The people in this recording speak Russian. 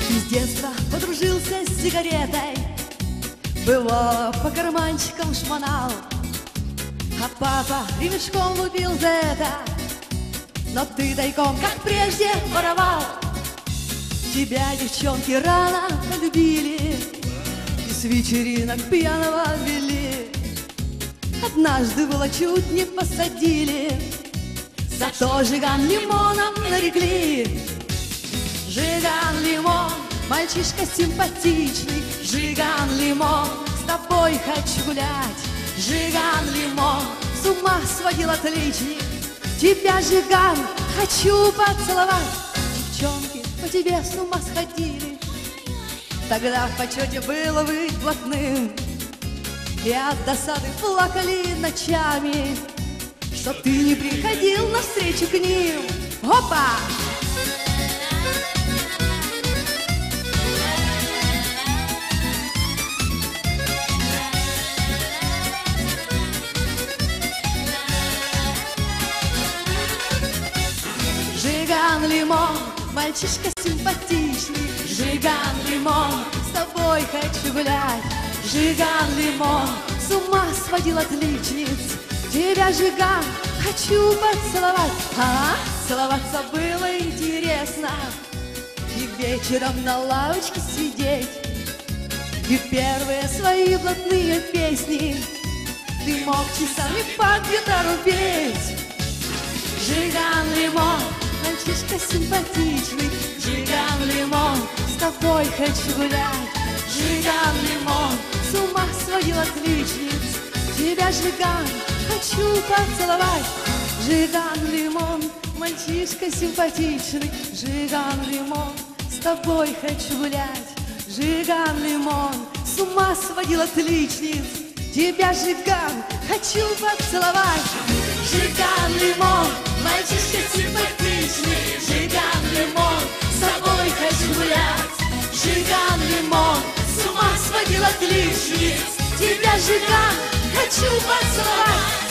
С детства подружился с сигаретой, было по карманчикам шмонал, а папа ремешком лупил за это. Но ты тайком, как прежде, воровал. Тебя девчонки рано полюбили и с вечеринок пьяного вели. Однажды было чуть не посадили, зато Жиган лимоном нарекли. Жиган лимон, мальчишка симпатичный. Жиган лимон, с тобой хочу гулять. Жиган лимон, с ума сводил отличник. Тебя, Жиган, хочу поцеловать. Девчонки по тебе с ума сходили. Тогда в почете было быть блатным, и от досады плакали ночами, что ты не приходил навстречу к ним. Опа! Жиган лимон, мальчишка симпатичный. Жиган лимон, с тобой хочу гулять. Жиган лимон, с ума сводил отличниц. Тебя, Жиган, хочу поцеловать. А, целоваться было интересно, и вечером на лавочке сидеть, и первые свои блатные песни ты мог часами под гитару петь. Жиган лимон, мальчишка симпатичный. Жиган лимон, с тобой хочу гулять. Жиган лимон, с ума сводил отличниц. Тебя, Жиган, хочу поцеловать. Жиган лимон, мальчишка симпатичный. Жиган лимон, с тобой хочу гулять. Жиган лимон, с ума сводил отличниц. Тебя, Жиган, хочу поцеловать. Жиган лимон, мальчишка симпатичный. Жиган лимон, с тобой хочу гулять. Жиган лимон, с ума сводил отличниц. Тебя, Жиган, хочу поцеловать.